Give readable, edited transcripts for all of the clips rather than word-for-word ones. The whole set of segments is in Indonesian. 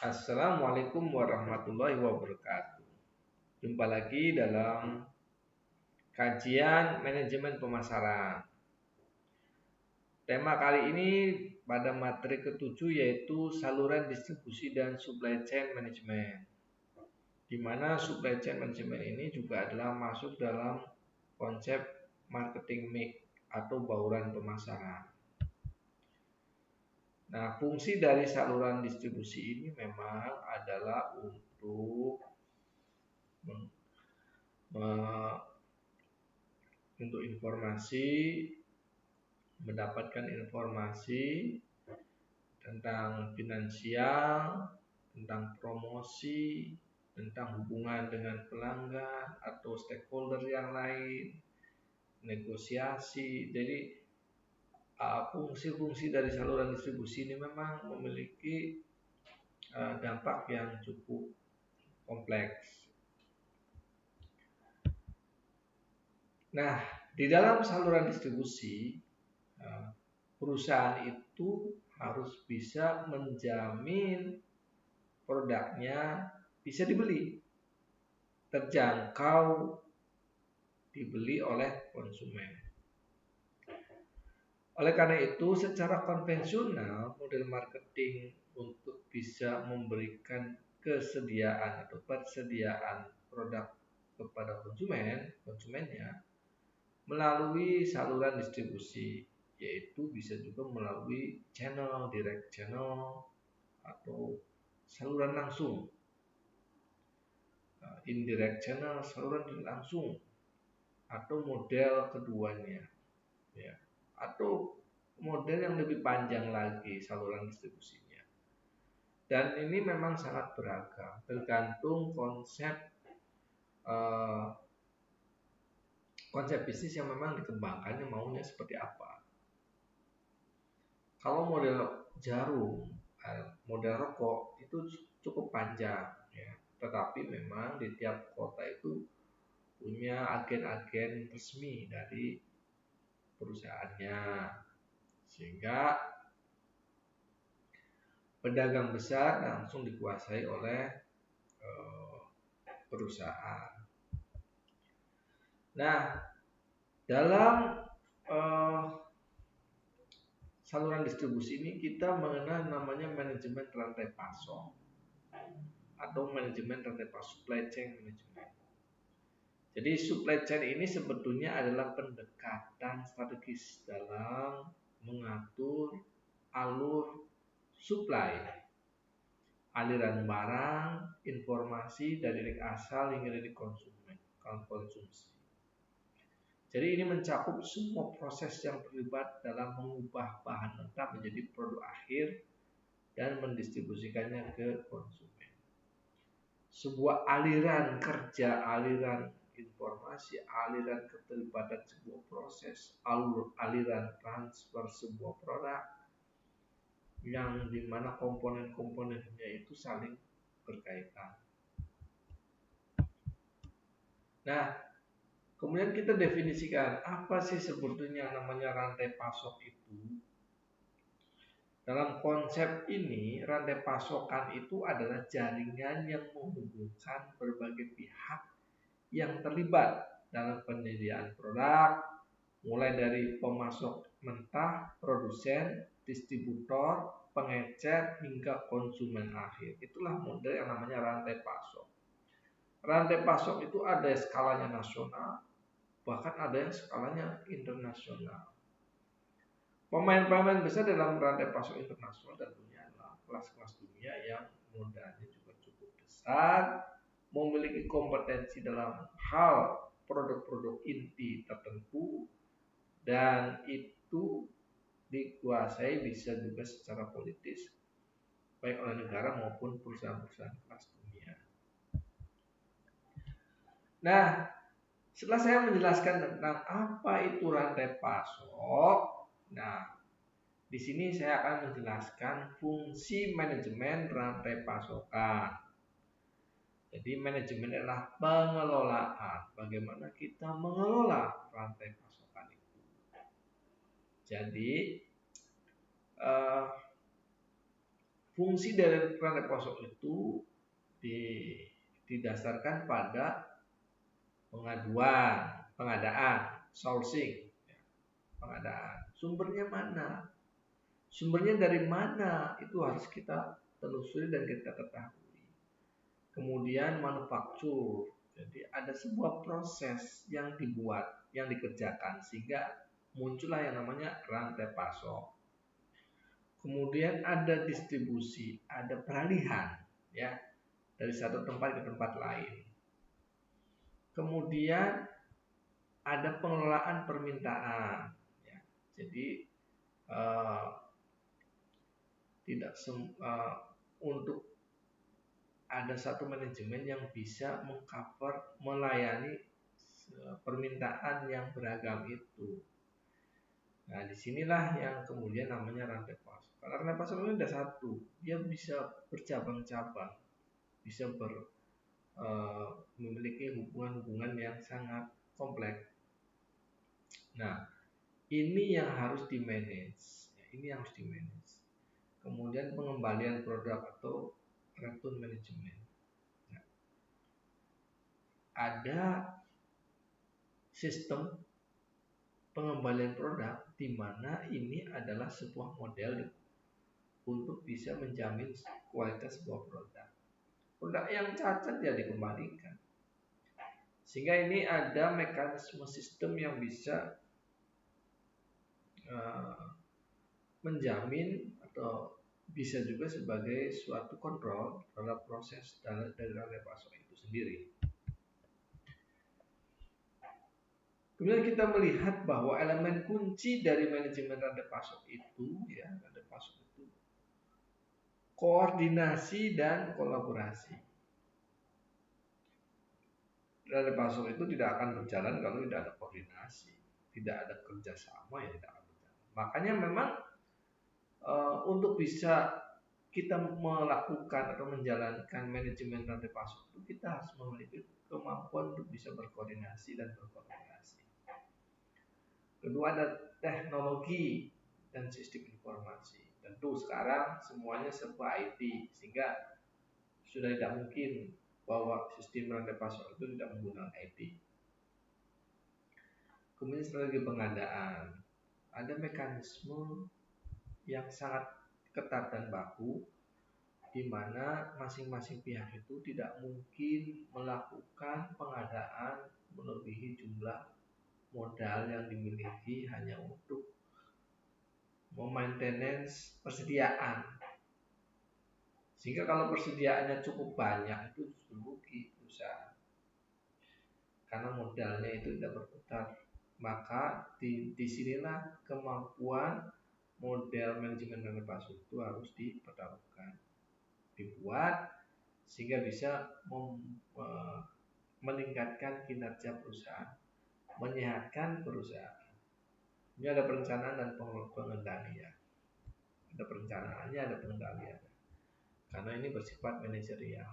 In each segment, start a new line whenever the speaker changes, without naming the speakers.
Assalamualaikum warahmatullahi wabarakatuh. Jumpa lagi dalam kajian manajemen pemasaran. Tema kali ini pada materi ketujuh yaitu saluran distribusi dan supply chain management. Di mana supply chain management ini juga adalah masuk dalam konsep marketing mix atau bauran pemasaran. Nah, fungsi dari saluran distribusi ini memang adalah untuk informasi, mendapatkan informasi tentang finansial, tentang promosi, tentang hubungan dengan pelanggan atau stakeholder yang lain, negosiasi. Jadi fungsi-fungsi dari saluran distribusi ini memang memiliki dampak yang cukup kompleks. Nah, di dalam saluran distribusi, perusahaan itu harus bisa menjamin produknya bisa dibeli, terjangkau dibeli oleh konsumen. Oleh karena itu, secara konvensional, model marketing untuk bisa memberikan kesediaan atau persediaan produk kepada konsumennya melalui saluran distribusi, yaitu bisa juga melalui channel, direct channel, atau saluran langsung, indirect channel, saluran langsung, atau model keduanya, ya, atau model yang lebih panjang lagi saluran distribusinya. Dan ini memang sangat beragam, tergantung konsep bisnis yang memang dikembangkannya maunya seperti apa. Kalau model jarum, model rokok itu cukup panjang, ya. Tetapi memang di tiap kota itu punya agen-agen resmi dari perusahaannya, sehingga pedagang besar langsung dikuasai oleh perusahaan. Nah, dalam saluran distribusi ini kita mengenal namanya manajemen rantai pasok atau manajemen rantai pasok, supply chain management. Jadi supply chain ini sebetulnya adalah pendekatan strategis dalam mengatur alur supply, aliran barang, informasi dari titik asal hingga titik konsumsi. Jadi ini mencakup semua proses yang terlibat dalam mengubah bahan mentah menjadi produk akhir dan mendistribusikannya ke konsumen. Sebuah aliran kerja, aliran informasi, aliran keterlibatan sebuah proses, aliran transfer sebuah produk yang dimana komponen-komponennya itu saling berkaitan. Nah, kemudian kita definisikan apa sih sebetulnya namanya rantai pasok itu. Dalam konsep ini, rantai pasokan itu adalah jaringan yang menghubungkan berbagai pihak yang terlibat dalam penyediaan produk, mulai dari pemasok mentah, produsen, distributor, pengecer, hingga konsumen akhir. Itulah model yang namanya rantai pasok. Rantai pasok itu ada skalanya nasional, bahkan ada yang skalanya internasional. Pemain-pemain besar dalam rantai pasok internasional tentunya adalah kelas-kelas dunia yang modalnya juga cukup besar, memiliki kompetensi dalam hal produk-produk inti tertentu, dan itu dikuasai bisa juga secara politis baik oleh negara maupun perusahaan-perusahaan kelas dunia. Nah, setelah saya menjelaskan tentang apa itu rantai pasok, nah di sini saya akan menjelaskan fungsi manajemen rantai pasokan. Jadi manajemen adalah pengelolaan, bagaimana kita mengelola rantai pasokan itu. Jadi fungsi dari rantai pasok itu didasarkan pada pengadaan, sourcing, pengadaan. Sumbernya mana? Sumbernya dari mana? Itu harus kita telusuri dan kita ketahui. Kemudian manufaktur. Jadi ada sebuah proses yang dibuat, yang dikerjakan sehingga muncullah yang namanya rantai pasok. Kemudian ada distribusi, ada peralihan ya dari satu tempat ke tempat lain. Kemudian ada pengelolaan permintaan. Ya. Jadi tidak untuk ada satu manajemen yang bisa mengcover, melayani permintaan yang beragam itu. Nah, disinilah yang kemudian namanya rantai pasok. Karena rantai pasok ini ada satu, dia bisa bercabang-cabang, bisa memiliki hubungan-hubungan yang sangat kompleks. Nah, ini yang harus di-manage. Ini yang harus di-manage. Kemudian pengembalian produk atau return management. Nah, ada sistem pengembalian produk di mana ini adalah sebuah model untuk bisa menjamin kualitas sebuah produk. Produk yang cacat ya dikembalikan. Sehingga ini ada mekanisme sistem yang bisa menjamin atau bisa juga sebagai suatu kontrol terhadap proses dari rantai pasok itu sendiri. Kemudian kita melihat bahwa elemen kunci dari manajemen rantai pasok itu, rantai pasok itu koordinasi dan kolaborasi. Rantai pasok itu tidak akan berjalan kalau tidak ada koordinasi, tidak ada kerjasama ya tidak akan berjalan. Makanya memang untuk bisa kita melakukan atau menjalankan manajemen rantai pasok itu kita harus memiliki kemampuan untuk bisa berkoordinasi dan berkolaborasi. Kedua ada teknologi dan sistem informasi. Tentu sekarang semuanya serba IT sehingga sudah tidak mungkin bahwa sistem rantai pasok itu tidak menggunakan IT. Kemudian strategi pengadaan. Ada mekanisme yang sangat ketat dan baku di mana masing-masing pihak itu tidak mungkin melakukan pengadaan melebihi jumlah modal yang dimiliki hanya untuk memaintenance persediaan. Sehingga kalau persediaannya cukup banyak itu justru rugi perusahaan. Karena modalnya itu tidak berputar. Maka disinilah kemampuan model manajemen rantai pasok itu harus dipertaruhkan, dibuat sehingga bisa meningkatkan kinerja perusahaan, menyehatkan perusahaan. Ini ada perencanaan dan pengendalian. Ada perencanaannya, ada pengendalian. Karena ini bersifat manajerial.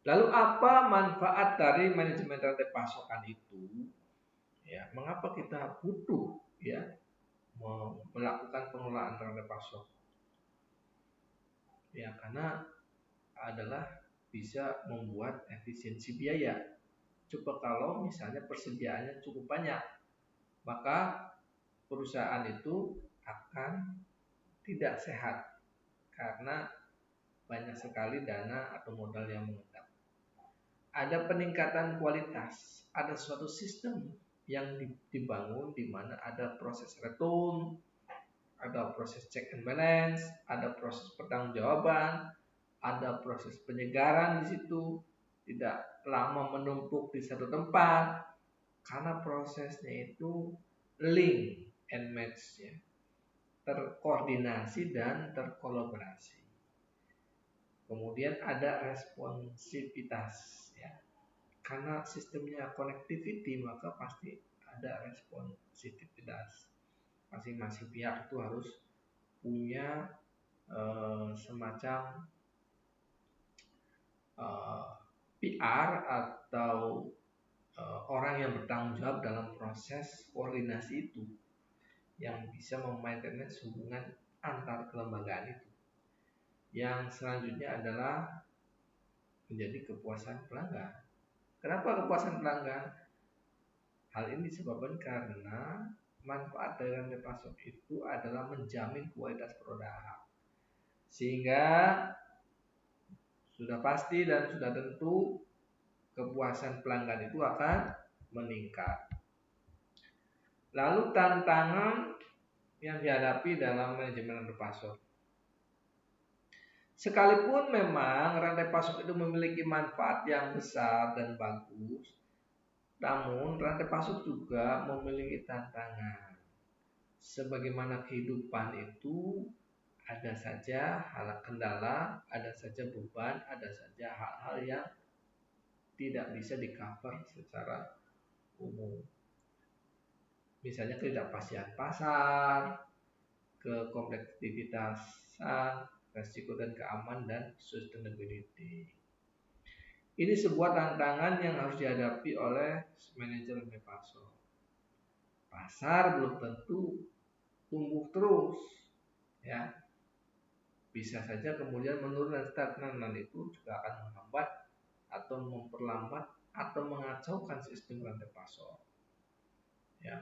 Lalu apa manfaat dari manajemen rantai pasokan itu? Ya, mengapa kita butuh melakukan pengelolaan rantai pasok? Ya, karena adalah bisa membuat efisiensi biaya. Coba kalau misalnya persediaannya cukup banyak, maka perusahaan itu akan tidak sehat karena banyak sekali dana atau modal yang mengendap. Ada peningkatan kualitas, ada suatu sistem yang dibangun di mana ada proses return, ada proses check and balance, ada proses pertanggungjawaban, ada proses penyegaran di situ, tidak lama menumpuk di satu tempat karena prosesnya itu link and match ya, terkoordinasi dan terkolaborasi. Kemudian ada responsivitas ya, karena sistemnya connectivity maka pasti ada responsivitas. Masing-masing pihak itu harus punya semacam PR atau orang yang bertanggung jawab dalam proses koordinasi itu yang bisa memaintain hubungan antar kelembagaan itu. Yang selanjutnya adalah menjadi kepuasan pelanggan. Kenapa kepuasan pelanggan? Hal ini disebabkan karena manfaat dari rantai pasok itu adalah menjamin kualitas produk. Sehingga sudah pasti dan sudah tentu kepuasan pelanggan itu akan meningkat. Lalu tantangan yang dihadapi dalam manajemen rantai pasok. Sekalipun memang rantai pasok itu memiliki manfaat yang besar dan bagus, namun rantai pasok juga memiliki tantangan. Sebagaimana kehidupan itu ada saja hal kendala, ada saja beban, ada saja hal-hal yang tidak bisa di-cover secara umum. Misalnya ketidakpastian pasar, kekompleksivitasan, resiko dan keamanan, dan sustainability. Ini sebuah tantangan yang harus dihadapi oleh manajer rantai pasok. Pasar belum tentu tumbuh terus, ya. Bisa saja kemudian menurun dan stagnan, dan itu juga akan menghambat atau memperlambat atau mengacaukan sistem rantai pasok. Ya,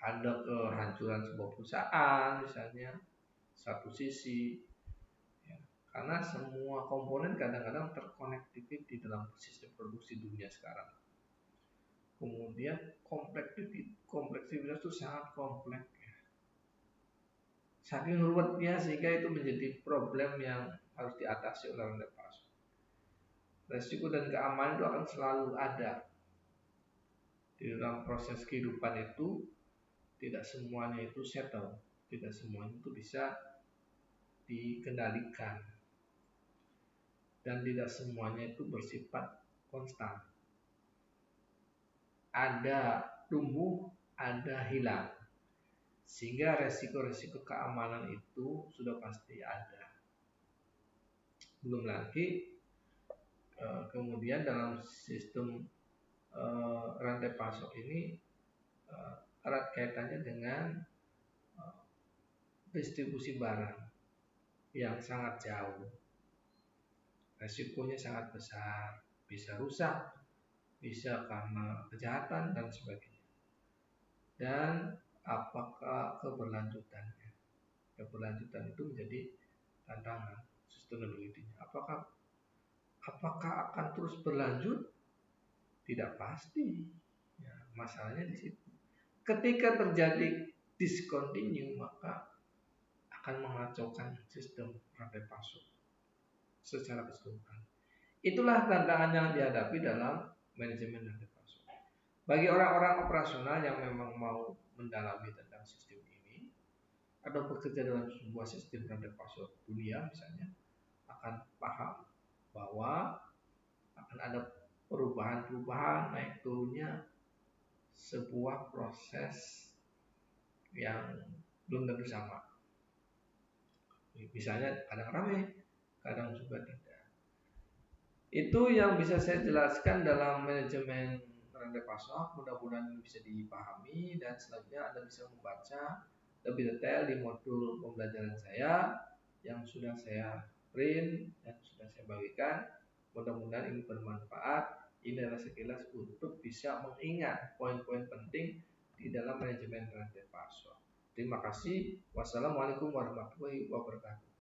ada kehancuran sebuah perusahaan misalnya satu sisi, ya, karena semua komponen kadang-kadang terkonektif di dalam sistem produksi dunia sekarang. Kemudian kompleksitas itu sangat kompleks, ya. Saking ruwetnya sehingga itu menjadi problem yang harus diatasi oleh rantai pasok. Resiko dan keamanan itu akan selalu ada di dalam proses kehidupan itu. Tidak semuanya itu settle, tidak semuanya itu bisa dikendalikan, dan tidak semuanya itu bersifat konstan. Ada tumbuh, ada hilang, sehingga resiko-resiko keamanan itu sudah pasti ada. Belum lagi kemudian dalam sistem rantai pasok ini erat kaitannya dengan distribusi barang yang sangat jauh. Resikonya sangat besar, bisa rusak, bisa karena kejahatan dan sebagainya. Dan apakah keberlanjutannya? Keberlanjutan itu menjadi tantangan sustainability-nya. Apakah akan terus berlanjut? Tidak pasti. Ya, masalahnya di situ. Ketika terjadi discontinue, maka akan mengacaukan sistem rantai pasok secara keseluruhan. Itulah tantangan yang dihadapi dalam manajemen rantai pasok. Bagi orang-orang operasional yang memang mau mendalami tentang sistem ini atau bekerja dalam sebuah sistem rantai pasok dunia misalnya, akan paham bahwa akan ada perubahan-perubahan naik turunnya sebuah proses yang belum tentu sama. Misalnya kadang ramai, kadang juga tidak. Itu yang bisa saya jelaskan dalam manajemen rantai pasok. Mudah-mudahan bisa dipahami, dan selanjutnya Anda bisa membaca lebih detail di modul pembelajaran saya yang sudah saya print dan sudah saya bagikan. Mudah-mudahan ini bermanfaat. Ini adalah sekilas untuk bisa mengingat poin-poin penting di dalam manajemen rantai pasok. Terima kasih. Wassalamualaikum warahmatullahi wabarakatuh.